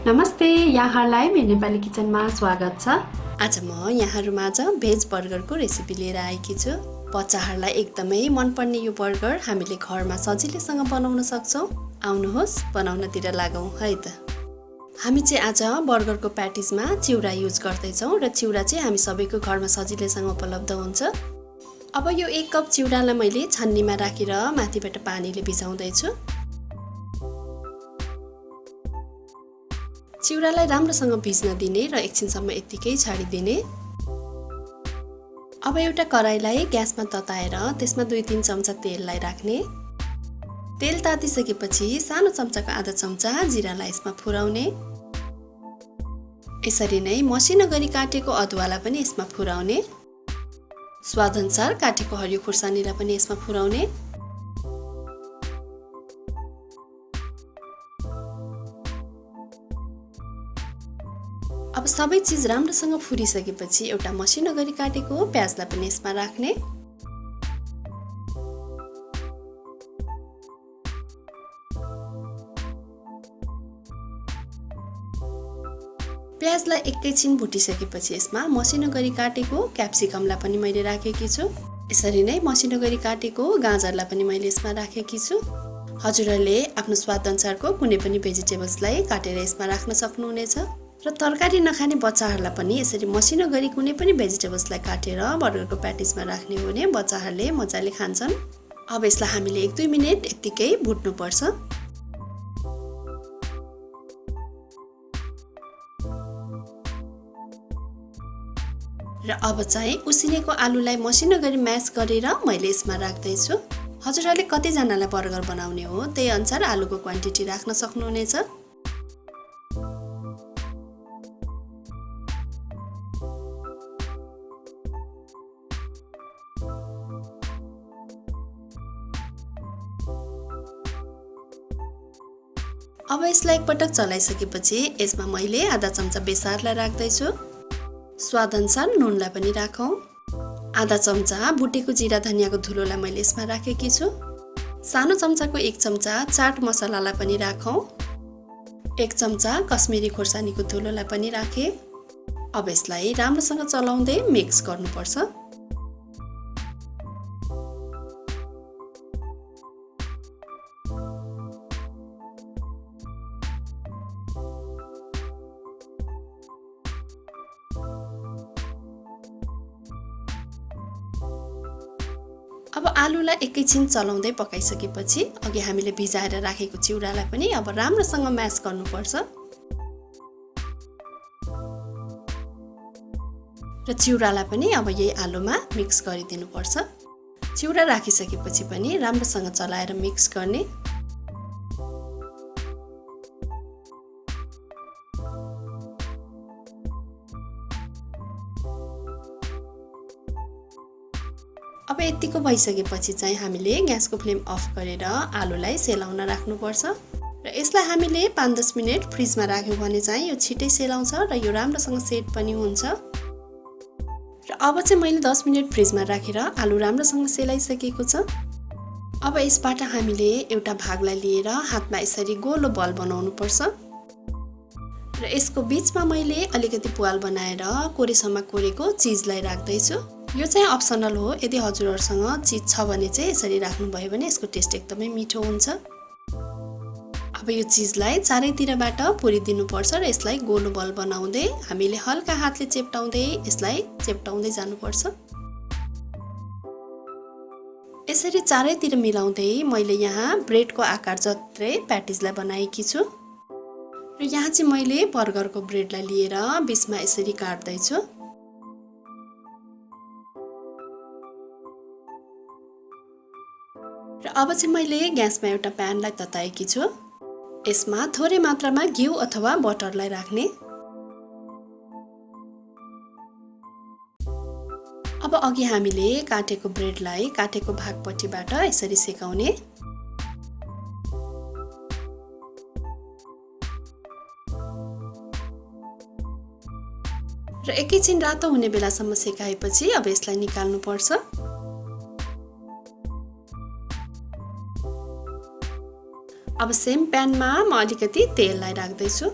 नमस्ते, यहाँहरूलाई मेरो नेपाली किचनमा स्वागत छ। आज म यहाँहरुमाझ भेज बर्गरको रेसिपी लिएर आएकी छु। बच्चाहरूलाई एकदमै मनपर्ने यो बर्गर हामीले घरमा सजिलैसँग बनाउन सक्छौं। आउनुहोस् बनाउनतिर लागौं है त। हामी चाहिँ आज बर्गरको प्याटिजमा चिउरा युज गर्दै छौं र चिउरा चाहिँ हामी सबैको घरमा सजिलैसँग उपलब्ध हुन्छ। अब यो 1 कप चिउरालाई मैले छन्नीमा राखेर माथिबाट पानीले भिजाउँदै छु। चिउरालाई राम्रोसँग भिज्न दिने र एकछिनसम्म यतिकै छाडिदिने। अब एउटा कराईलाई ग्यासमा तताएर त्यसमा 2-3 चम्चा तेललाई राख्ने। तेल तातिसकेपछि सानो चम्चाको आधा चम्चा जिरालाई यसमा फुराउने। यसरी नै मसिनो गरी काटेको अदुवालाई पनि यसमा फुराउने। स्वादअनुसार काटेको हरियो खुर्सानीलाई पनि यसमा फुराउने। अब सबै चीज राम्रोसँग फुरिसकेपछि एउटा मसिनो गरी काटेको प्याजलाई पनि यसमा राख्ने। प्याजलाई एकैछिन भुटिसकेपछि यसमा मसिनो गरी काटेको क्याप्सिकमलाई पनि मैले राखेकी छु। यसरी नै मसिनो गरी काटेको गाजरलाई पनि मैले यसमा राखेकी छु। हजुरहरूले आफ्नो स्वादअनुसारको कुनै पनि भेजिटेबल्सलाई काटेर यसमा राख्न सक्नुहुनेछ। र तरकारी नखाने बच्चाहरूलाई पनि यसरी मसिनो गरी कुनै पनि भेजिटेबल्सलाई काटेर बर्गरको प्याटिजमा राख्ने हो भने बच्चाहरूले मजाले खान्छन्। अब यसलाई हामीले 1-2 मिनेट यतिकै भुट्नुपर्छ। र अब चाहिँ उसिनेको आलुलाई मसिनो गरी म्यास गरेर मैले यसमा राख्दै छु। हजुरहरूले कति जनालाई बर्गर बनाउने हो त्यही अनुसार आलुको क्वान्टिटी राख्न सक्नुहुनेछ। अब यसलाई एकपटक चलाइसकेपछि यसमा मैले आधा चम्चा बेसारलाई राख्दै छु। स्वादअनुसार नुनलाई पनि राखौं। आधा चम्चा भुटेको जिरा धनियाको धुलोलाई मैले यसमा राखेकी छु। सानो चम्चाको 1 चम्चा चाट मसलालाई पनि राखौं। 1 चम्चा कश्मिरी खुर्सानीको धुलोलाई पनि राखे। अब यसलाई राम्रोसँग चलाउँदै मिक्स गर्नुपर्छ। अब आलुलाई एकैछिन चलाउँदै पकाइसकेपछि अघि हामीले भिजाएर राखेको चिउरालाई पनि अब राम्रोसँग म्यास गर्नुपर्छ। र चिउरालाई पनि अब यही आलुमा मिक्स गरिदिनुपर्छ। चिउरा राखिसकेपछि पनि राम्रोसँग चलाएर मिक्स गर्ने। अब यतिको भइसकेपछि चाहिँ हामीले ग्यासको फ्लेम अफ गरेर आलुलाई सेलाउन राख्नुपर्छ। र यसलाई हामीले 5-10 मिनेट फ्रिजमा राख्यौं भने चाहिँ यो छिटै सेलाउँछ र यो राम्रोसँग सेट पनि हुन्छ। र अब चाहिँ मैले 10 मिनेट फ्रिजमा राखेर आलु राम्रोसँग सेलाइसकेको छ। अब यसबाट हामीले एउटा भागलाई लिएर हातमा यसरी गोलो बल बनाउनु पर्छ। र यसको बीचमा मैले अलिकति प्वाल बनाएर कोरेसम्म कोरेको चीजलाई राख्दै छु। यो चाहिँ अप्सनल हो। यदि हजुरहरुसँग चीज छ भने चाहिँ यसरी राख्नु भयो भने यसको टेस्ट एकदमै मिठो हुन्छ। अब यो चीजलाई चारैतिरबाट पुरिदिनु पर्छ र यसलाई गोलो बल बनाउँदै हामीले हल्का हातले चेप्टाउँदै यसलाई चेप्टाउँदै जानुपर्छ। यसरी चारैतिर मिलाउँदै मैले यहाँ ब्रेडको आकार जत्रै प्याटिजलाई बनाएकी छु। र यहाँ चाहिँ मैले बर्गरको ब्रेडलाई लिएर बीचमा यसरी काट्दै छु। र अब चाहिँ मैले ग्यासमा एउटा प्यानलाई तताएकी छु। यसमा थोरै मात्रामा घिउ अथवा बटरलाई राख्ने। अब अघि हामीले काटेको ब्रेडलाई काटेको भागपट्टिबाट यसरी सेकाउने। र एकैछिन रातो हुने बेलासम्म सेकाएपछि अब यसलाई निकाल्नु पर्छ। अब सेम प्यानमा म अलिकति तेललाई राख्दै छु।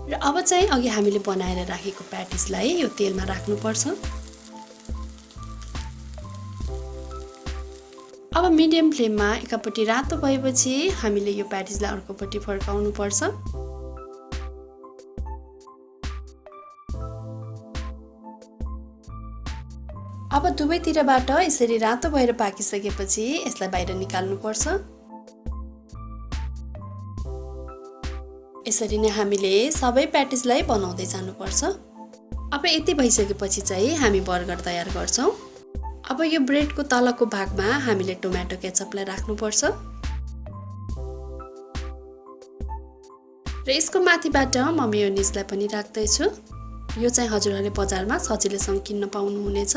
र अब चाहिँ अघि हामीले बनाएर राखेको प्याटिसलाई यो तेलमा राख्नुपर्छ। अब मिडियम फ्लेममा एकापट्टि रातो भएपछि हामीले यो प्याटिसलाई अर्कोपट्टि फर्काउनु पर्छ। अब दुवैतिरबाट यसरी रातो भएर पाकिसकेपछि यसलाई बाहिर निकाल्नु पर्छ। यसरी नै हामीले सबै प्याटिसलाई बनाउँदै जानुपर्छ। अब यति भइसकेपछि चाहिँ हामी बर्गर तयार गर्छौं। अब यो ब्रेडको तलको भागमा हामीले टोमेटो केचपलाई राख्नुपर्छ र यसको माथिबाट म मेयोनिजलाई पनि राख्दैछु। यो चाहिँ हजुरहरूले बजारमा सजिलैसँग किन्न पाउनुहुनेछ।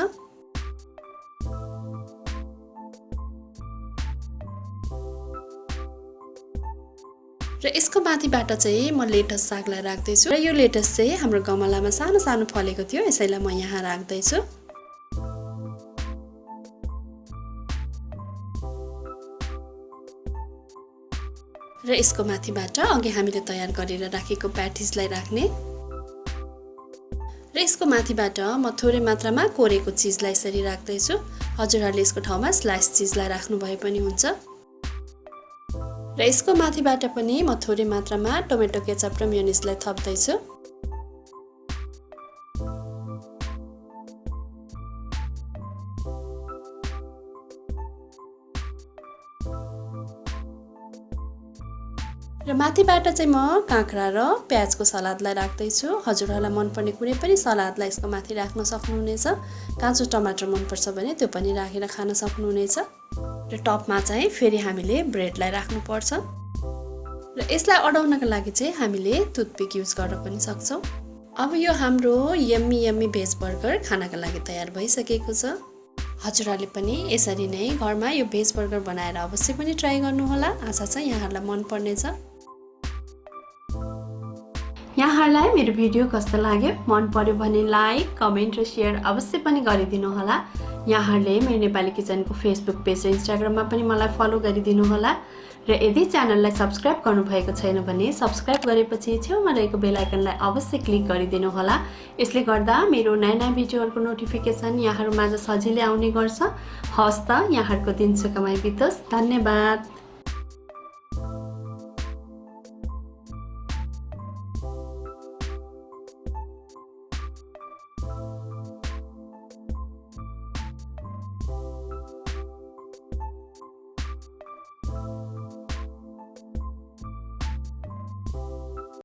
र यसको माथिबाट चाहिँ म लेटस सागलाई राख्दैछु र यो लेटस चाहिँ हाम्रो गमलामा सानो सानो फलेको थियो, यसैलाई म यहाँ राख्दैछु। र यसको माथिबाट अघि हामीले तयार गरेर राखेको प्याटिसलाई राख्ने र यसको माथिबाट म थोरै मात्रामा कोरेको चीजलाई यसरी राख्दैछु। हजुरहरूले यसको ठाउँमा स्लाइस चीजलाई राख्नु भए पनि हुन्छ। र यसको माथिबाट पनि म थोरै मात्रामा टोमेटो केचप र मेयोनिजलाई थप्दैछु। र माथिबाट चाहिँ म काँक्रा र प्याजको सलादलाई राख्दैछु। हजुरहरूलाई मनपर्ने कुनै पनि सलादलाई यसको माथि राख्न सक्नुहुनेछ। काँचो टमाटर मनपर्छ भने त्यो पनि राखेर खान सक्नुहुनेछ। र टपमा चाहिँ फेरि हामीले ब्रेडलाई राख्नुपर्छ र यसलाई अडाउनका लागि चाहिँ हामीले टुथपिक युज गर्न पनि सक्छौं। अब यो हाम्रो यम्मी यम्मी भेज बर्गर खानाका लागि तयार भइसकेको छ। हजुरहरूले पनि यसरी नै घरमा यो भेज बर्गर बनाएर अवश्य पनि ट्राई गर्नुहोला। आशा छ यहाँहरूलाई मन पर्नेछ। यहाँहरूलाई मेरो भिडियो कस्तो लाग्यो? मन पर्यो भने लाइक, कमेन्ट र शेयर अवश्य पनि गरिदिनु होला। यहाँहरूले मेरो नेपाली किचनको फेसबुक पेज र इन्स्टाग्राममा पनि मलाई फलो गरिदिनु होला। र यदि च्यानललाई सब्स्क्राइब गर्नुभएको छैन भने सब्स्क्राइब गरेपछि छेउमा रहेको बेल आइकनलाई अवश्य क्लिक गरिदिनु होला। यसले गर्दा मेरो नयाँ नयाँ भिडियोहरूको नोटिफिकेसन यहाँहरूमाझ सजिलै आउने गर्छ। हवस् त, यहाँहरूको दिन सुखमय बितोस्। धन्यवाद।